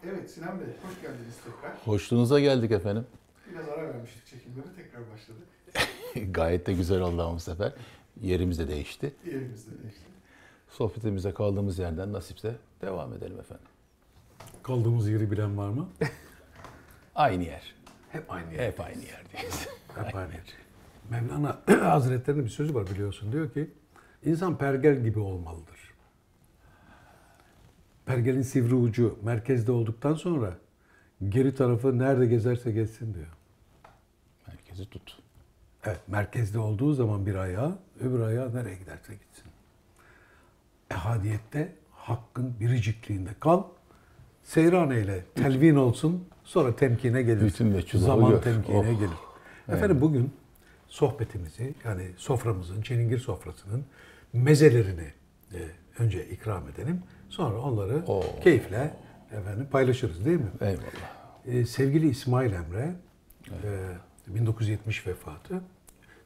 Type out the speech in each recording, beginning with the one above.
Evet Sinan Bey, hoş geldiniz tekrar. Hoşluğunuza geldik efendim. Biraz ara vermiştik çekimlere, tekrar başladık. Gayet de güzel oldu ama bu sefer. Yerimiz de değişti. Yerimiz de değişti. Sohbetimize kaldığımız yerden nasipse devam edelim efendim. Kaldığımız yeri bilen var mı? Aynı yer. Hep aynı yer. Hep aynı yerdeyiz. Hep aynı yer. Mevlana Hazretleri'nin bir sözü var biliyorsun. Diyor ki, insan pergel gibi olmalıdır. Pergelin sivri ucu merkezde olduktan sonra geri tarafı nerede gezerse gezsin diyor. Merkezi tut. Evet, merkezde olduğu zaman bir ayağı, öbür ayağı nereye giderse gitsin. Ehadiyette hakkın biricikliğinde kal, seyran eyle, telvin olsun, sonra temkine gelir. Bütün meçhulları Zaman gör. temkine Oh. gelir. Efendim bugün sohbetimizi, yani soframızın, çilingir sofrasının mezelerini önce ikram edelim. Sonra onları keyifle paylaşırız değil mi? Eyvallah. Sevgili İsmail Emre, 1970 vefatı,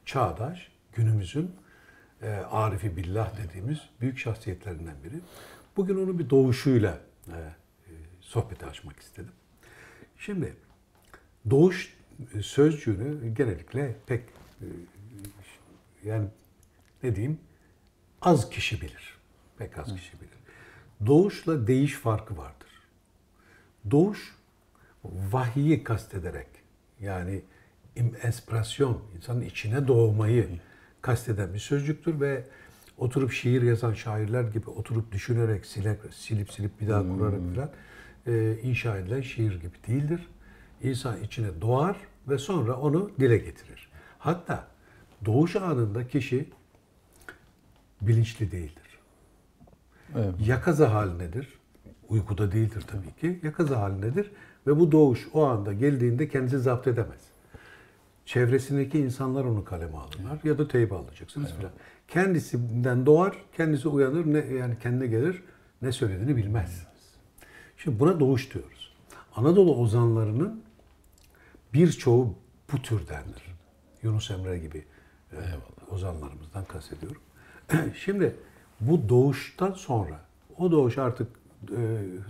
çağdaş, günümüzün Arifi Billah dediğimiz büyük şahsiyetlerinden biri. Bugün onun bir doğuşuyla sohbeti açmak istedim. Şimdi doğuş sözcüğünü genellikle pek yani ne diyeyim az kişi bilir. Pek az kişi bilir. Doğuşla değiş farkı vardır. Doğuş vahiyi kastederek yani espresyon, insanın içine doğmayı kasteden bir sözcüktür ve oturup şiir yazan şairler gibi oturup düşünerek, silip bir daha kurarak falan inşa edilen şiir gibi değildir. İnsan içine doğar ve sonra onu dile getirir. Hatta doğuş anında kişi bilinçli değildir. Evet. Yakaza halindedir. Uykuda değildir tabii ki. Yakaza halindedir ve bu doğuş o anda geldiğinde kendisi zapt edemez. Çevresindeki insanlar onu kaleme alırlar ya da teybe alacaksınız filan. Kendisinden doğar, kendisi uyanır, yani kendine gelir, ne söylediğini bilmez. Şimdi buna doğuş diyoruz. Anadolu ozanlarının birçoğu bu türdendir. Yunus Emre gibi ozanlarımızdan kastediyorum. Şimdi bu doğuştan sonra, o doğuş artık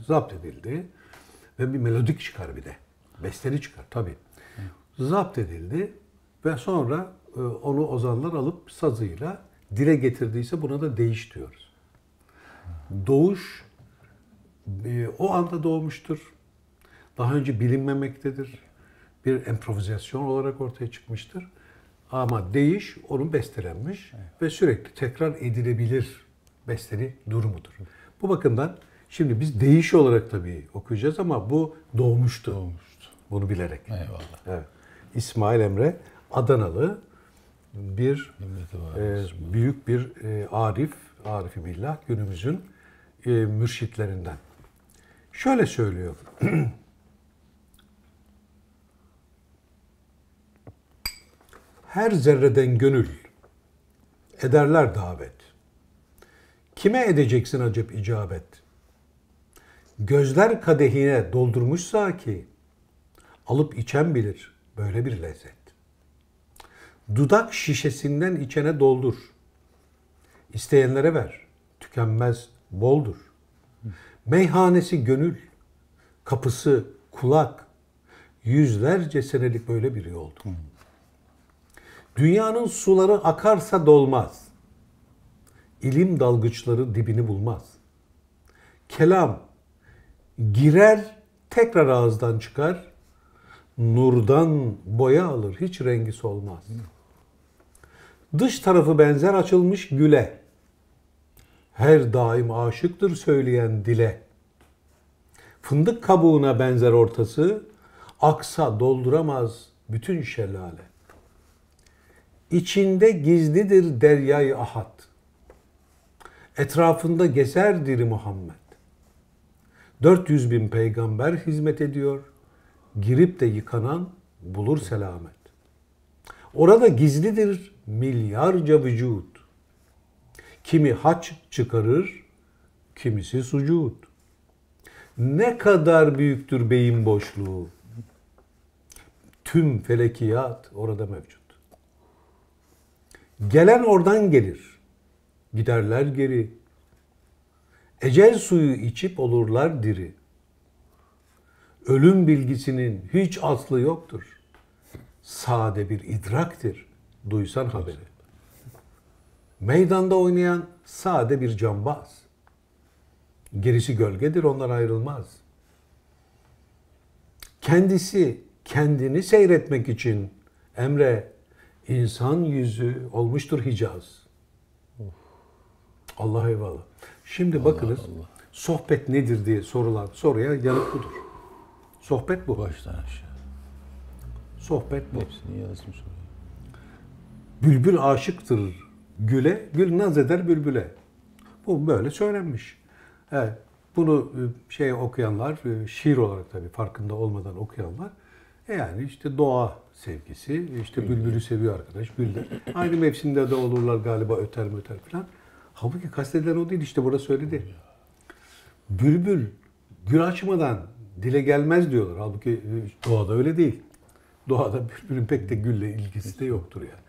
zapt edildi ve bir melodik çıkar bir de. Besteli çıkar tabii. Zapt edildi ve sonra onu ozanlar alıp sazıyla dile getirdiyse buna da değiş diyoruz. Doğuş o anda doğmuştur. Daha önce bilinmemektedir. Bir improvizasyon olarak ortaya çıkmıştır. Ama değiş onun bestelenmiş ve sürekli tekrar edilebilir besteli durumudur. Bu bakımdan şimdi biz değiş olarak tabii okuyacağız ama bu doğmuştu. Bunu bilerek. Eyvallah. Evet. İsmail Emre Adanalı bir büyük bir Arifi Billah, günümüzün mürşitlerinden. Şöyle söylüyor. Her zerreden gönül ederler davet. Kime edeceksin acep icabet? Gözler kadehine doldurmuşsa ki alıp içen bilir böyle bir lezzet. Dudak şişesinden içene doldur. İsteyenlere ver. Tükenmez boldur. Meyhanesi gönül, kapısı kulak. Yüzlerce senelik böyle bir yoldur. Dünyanın suları akarsa dolmaz. İlim dalgıçları dibini bulmaz. Kelam girer tekrar ağızdan çıkar. Nurdan boya alır, hiç rengi solmaz. Dış tarafı benzer açılmış güle. Her daim aşıktır söyleyen dile. Fındık kabuğuna benzer ortası, aksa dolduramaz bütün şelale. İçinde gizlidir deryayı ahad. Etrafında gezer diri Muhammed. 400 bin peygamber hizmet ediyor. Girip de yıkanan bulur selamet. Orada gizlidir milyarca vücut. Kimi haç çıkarır, kimisi sucud. Ne kadar büyüktür beyin boşluğu. Tüm felekiyat orada mevcut. Gelen oradan gelir. Giderler geri. Ecel suyu içip olurlar diri. Ölüm bilgisinin hiç aslı yoktur. Sade bir idraktir. Duysan haberi. Meydanda oynayan sade bir cambaz. Gerisi gölgedir, onlar ayrılmaz. Kendisi kendini seyretmek için Emre insan yüzü olmuştur Hicaz. Allah eyvallah. Şimdi bakınız sohbet nedir diye sorulan soruya yanıt budur. Sohbet bu. Baştan aşağı. Sohbet bu. Hepsini yazdım sonra. Bülbül aşıktır güle, gül naz eder bülbüle. Bu böyle söylenmiş. Evet, bunu okuyanlar, şiir olarak tabii farkında olmadan okuyanlar, yani işte doğa sevgisi, işte bülbülü seviyor arkadaş, gül de. Aynı mevsimde de olurlar galiba, öter mi öter falan. Halbuki kastedilen o değil, işte burada söyledi. Bülbül gül açmadan dile gelmez diyorlar. Halbuki doğada öyle değil. Doğada bülbülün pek de gülle ilgisi de yoktur yani.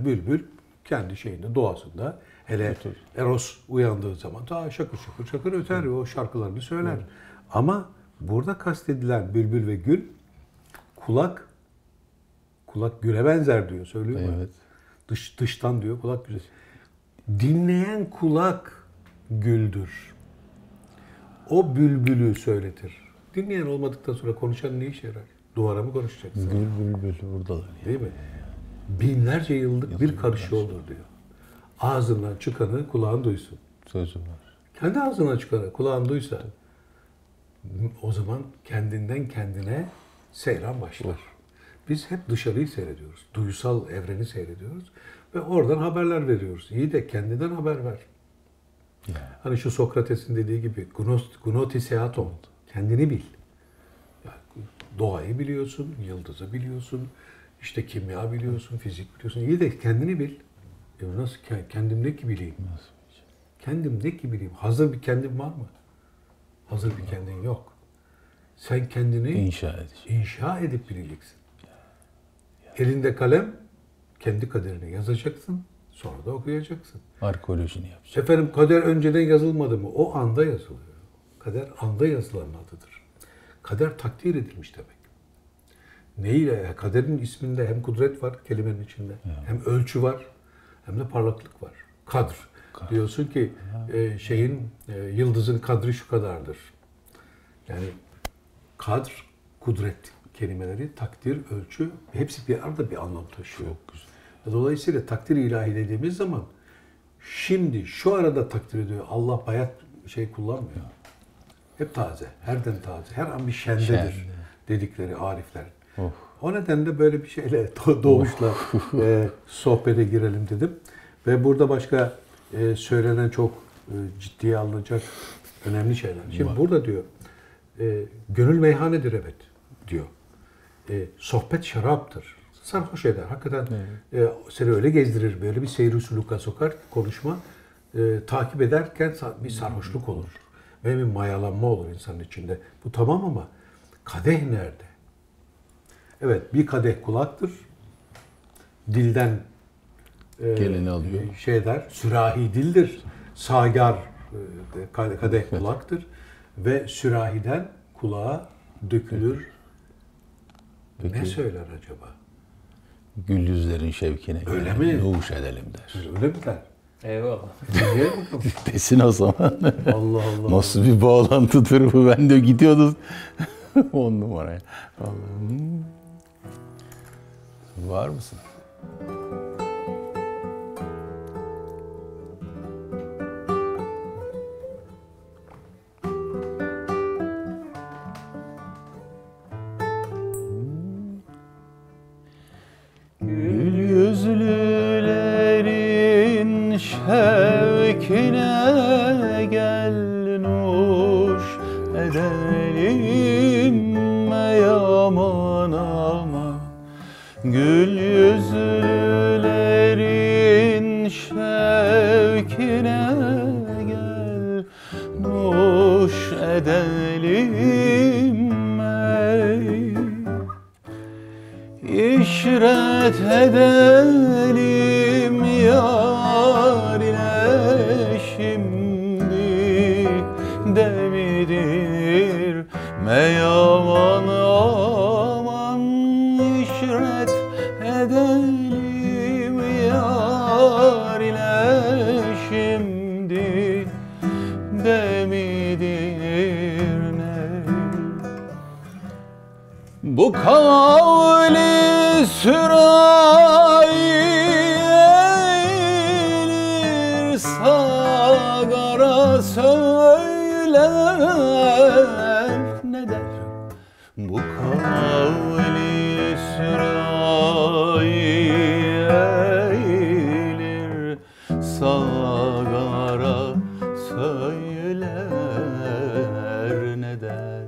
Bülbül kendi şeyinde, doğasında, hele Eros uyandığı zaman ta şakır şakır şakır öter ve o şarkılarını söyler. Evet. Ama burada kastedilen bülbül ve gül, kulak güle benzer diyor, söylüyor mu? Evet. Dıştan diyor, kulak güle. Dinleyen kulak güldür. O bülbülü söyletir. Dinleyen olmadıktan sonra konuşan ne işe yarar? Duvara mı konuşacaksın? Gül bülbül buradalar. Yani. Değil mi? Binlerce yıllık bir karış yoldur diyor. Ağzından çıkanı kulağın duysun. Sözü var. Kendi ağzından çıkanı kulağın duysa o zaman kendinden kendine seyran başlar. Biz hep dışarıyı seyrediyoruz. Duysal evreni seyrediyoruz. Ve oradan haberler veriyoruz. İyi de kendinden haber ver. Yani. Hani şu Sokrates'in dediği gibi gnotiseaton. Kendini bil. Yani doğayı biliyorsun, yıldızı biliyorsun, işte kimya biliyorsun, fizik biliyorsun. İyi de kendini bil. Nasıl kendim ne ki bileyim? Nasıl? Kendim ne ki bileyim? Hazır bir kendim var mı? Hazır bir kendin yok. Sen kendini inşa edip bileceksin. Elinde kalem, kendi kaderini yazacaksın, sonra da okuyacaksın. Arkeolojini yapacaksın. Efendim kader önceden yazılmadı mı? O anda yazılıyor. Kader anda yazılan adıdır. Kader takdir edilmiş demek. Neyle? Kaderin isminde hem kudret var kelimenin içinde, hem ölçü var, hem de parlaklık var. Kadr. Diyorsun ki yıldızın kadri şu kadardır. Yani kadr, kudret kelimeleri, takdir, ölçü hepsi bir arada bir anlam taşıyor. Çok güzel. Dolayısıyla takdir ilahi dediğimiz zaman şimdi şu arada takdir ediyor. Allah bayat kullanmıyor. Hep taze, herden taze. Her an bir şendedir dedikleri arifler. Of. O nedenle böyle bir şeyle Doğuş'la sohbete girelim dedim. Ve burada başka söylenen çok ciddiye alınacak önemli şeyler. Şimdi burada diyor, gönül meyhanedir evet diyor. Sohbet şaraptır. Sarhoş eder. Hakikaten seni öyle gezdirir, böyle bir seyir suluka sokar, konuşma. Takip ederken bir sarhoşluk olur. Ve bir mayalanma olur insanın içinde. Bu tamam ama kadeh nerede? Evet, bir kadeh kulaktır. Dilden geleni alıyor. Sürahi dildir. Sagar kadeh kulaktır. Ve sürahiden kulağa dökülür. Peki, ne söyler acaba? Gül yüzlerin şevkine öyle mi? Nuş edelim der. Öyle mi der? Eyvallah. Desin o zaman. Allah Allah. Nasıl bir bağlantıdır bu? Ben de gidiyordum 10 numaraya. Var mısın? Gül yüzlülerin şevkine gel nuş edelim ey aman aman. Gül yüzlülerin şevkine gel nuş edelim ey. İşret edelim yar ile şimdi demidir aman aman işret edelim yar ile şimdi de midir ne? Bu kavli sürahi eğilir sagara söyler ne der? Bu kavli sürahi eğilir sagara söyler ne der?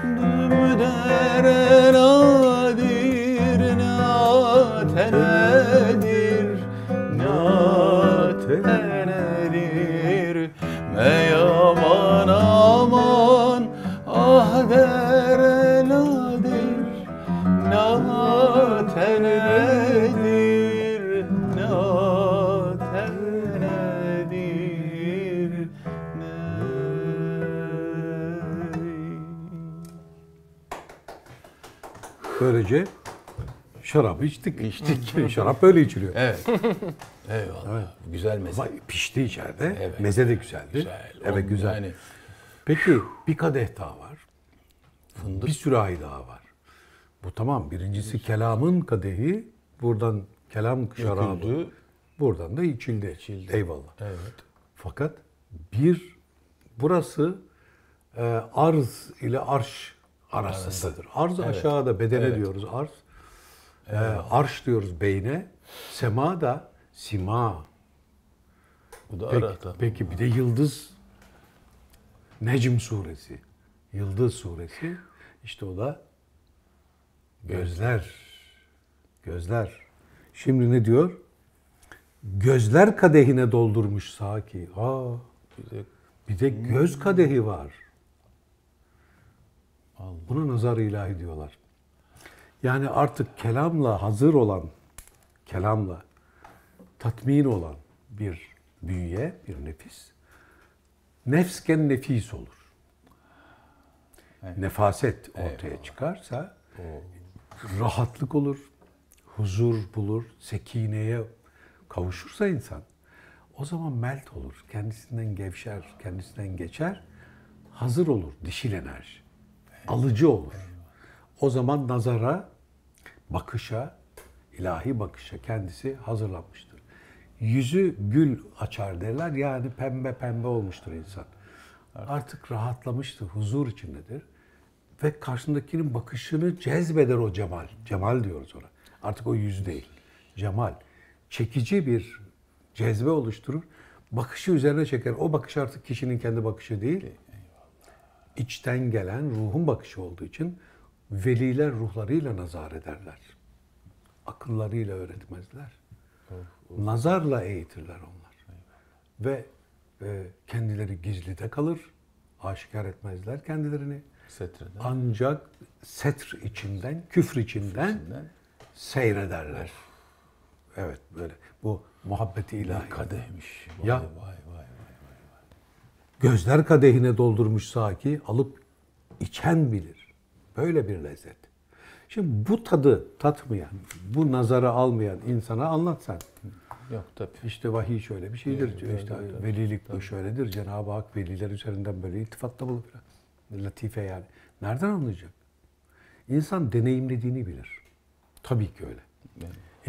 Dümdere nadir natenedir natenedir ey aman aman ah dere nadir natenedir natenedir Böylece şarabı içtik. Şarap böyle içiliyor. Evet. Eyvallah. Güzel meze. Ama pişti içeride. Evet. Meze de güzeldi. Güzel. Evet, güzel. Yani Peki bir kadeh daha var. fındık Bir sürahi daha var. Bu tamam. Birincisi kelamın kadehi. Buradan kelam şarabı. döküldü. Buradan da içildi. Eyvallah. Evet. Fakat burası arz ile arş arasındadır. Arz aşağıda bedene Evet. diyoruz arz. Arş diyoruz beyne. Sema da sima. Bu da Peki, arada. peki bir de yıldız. Necm suresi. Yıldız suresi. İşte o da gözler. Gözler. Şimdi ne diyor? Gözler kadehine doldurmuş Saki. Bir de göz kadehi var. Buna nazar ilahi diyorlar. Yani artık kelamla hazır olan, kelamla tatmin olan bir bünye, bir nefis, nefsken nefis olur. Nefaset ortaya çıkarsa rahatlık olur, huzur bulur, sekineye kavuşursa insan, o zaman melt olur, kendisinden gevşer, kendisinden geçer, hazır olur, dişil enerji, alıcı olur. O zaman nazara, bakışa, ilahi bakışa kendisi hazırlanmıştır. Yüzü gül açar derler, yani pembe pembe olmuştur insan. Artık rahatlamıştır, huzur içindedir. Ve karşındakinin bakışını cezbeder o cemal. Cemal diyoruz ona. Artık o yüz değil. Cemal. Çekici bir cezbe oluşturur. Bakışı üzerine çeker. O bakış artık kişinin kendi bakışı değil. İçten gelen ruhun bakışı olduğu için veliler ruhlarıyla nazar ederler. Akıllarıyla öğretmezler. Nazarla eğitirler onlar. Ve kendileri gizlide kalır. Aşikar etmezler kendilerini. Setreden. Ancak setr içinden, küfür içinden seyrederler. Evet, böyle. Bu muhabbeti ilahi. Kadehmiş. Ya. Vay. Gözler kadehine doldurmuş Saki, alıp içen bilir. Böyle bir lezzet. Şimdi bu tadı tatmayan, bu nazara almayan insana anlat sen. Yok tabii. İşte vahiy şöyle bir şeydir diyor. İşte velilik bu şöyledir. Cenab-ı Hak veliler üzerinden böyle iltifatta bulur. Latife yani. Nereden anlayacak? İnsan deneyimlediğini bilir. Tabii ki öyle.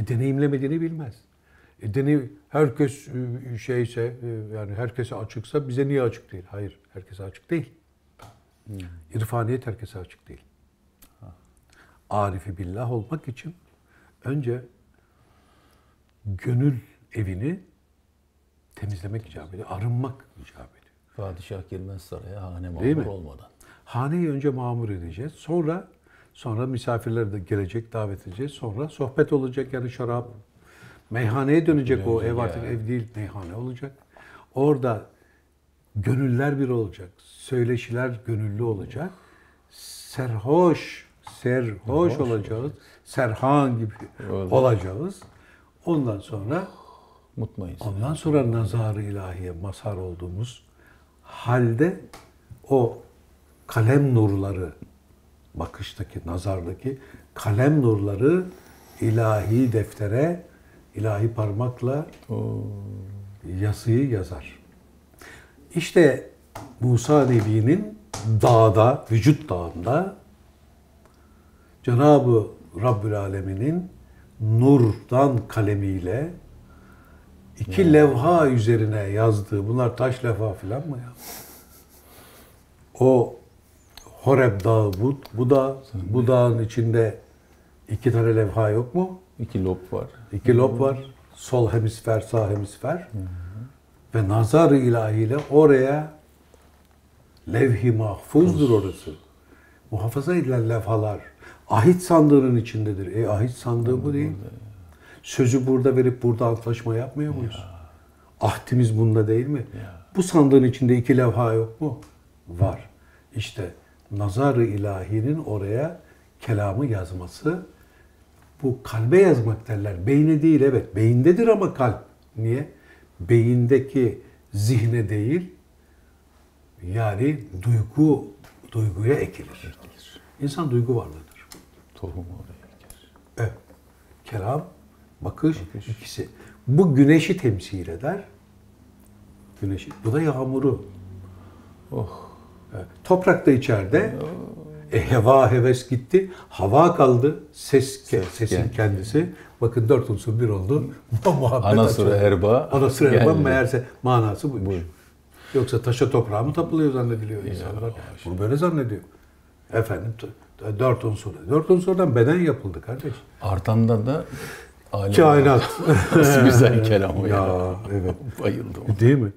Deneyimlemediğini bilmez. Herkes yani herkese açıksa bize niye açık değil? Hayır, herkese açık değil. İrfaniyet herkese açık değil. Arifi billah olmak için önce gönül evini temizlemek icap ediyor, arınmak icap ediyor. Padişah girmez saraya hane Değil mamur mi? olmadan. Haneyi önce mamur edeceğiz. Sonra misafirleri de gelecek, davet edeceğiz. Sonra sohbet olacak, yani şarap. Meyhaneye dönecek o ev, artık ev değil, meyhane olacak. Orada gönüller bir olacak. Söyleşiler gönüllü olacak. Serhoş olacağız. Serhan gibi olacağız. Ondan sonra nazar-ı ilahiye mazhar olduğumuz halde o kalem nurları bakıştaki, nazardaki kalem nurları ilahi deftere, ilahi parmakla yazıyı yazar. İşte Musa Nebi'nin dağda, vücut dağında Cenab-ı Rabbül Alemin'in nurdan kalemiyle iki levha üzerine yazdığı, bunlar taş levha falan mı ya? O Horeb Dağı bu dağın içinde iki tane levha yok mu? 2 lob var. İki lob var. Sol hemisfer, sağ hemisfer. Ve nazar-ı ilahiyle oraya levh-i mahfuzdur orası. Muhafaza edilen levhalar ahit sandığının içindedir. Ahit sandığı bu değil. Sözü burada verip burada antlaşma yapmıyor muyuz? Ahdimiz bunda değil mi? Bu sandığın içinde iki levha yok mu? Var. İşte nazar-ı ilahinin oraya kelamı yazması, bu kalbe yazmak derler. Beyne değil, evet. Beyindedir ama kalp. Niye? Beyindeki zihne değil, yani duyguya ekilir. İnsan duygu varlığıdır. Tohum oraya eker. Evet. Kelam, bakış, ikisi. Bu güneşi temsil eder. Güneşi. Bu da yağmuru. Oh. Evet. Toprak da içeride. Heva heves gitti. Hava kaldı. Sesin kendisi. Bakın 4 unsur bir oldu. Ana sıra erba. Ana sıra erba geldi. meğerse manası buymuş. Yoksa taşa toprağa mı tapılıyor zannediliyor insanlar. Bunu böyle zannediyor. Efendim 4 unsur. 4 unsurdan beden yapıldı kardeş. Artandan da Kainat. Nasıl güzel kelam o ya. Ya evet. Bayıldım. Değil mi?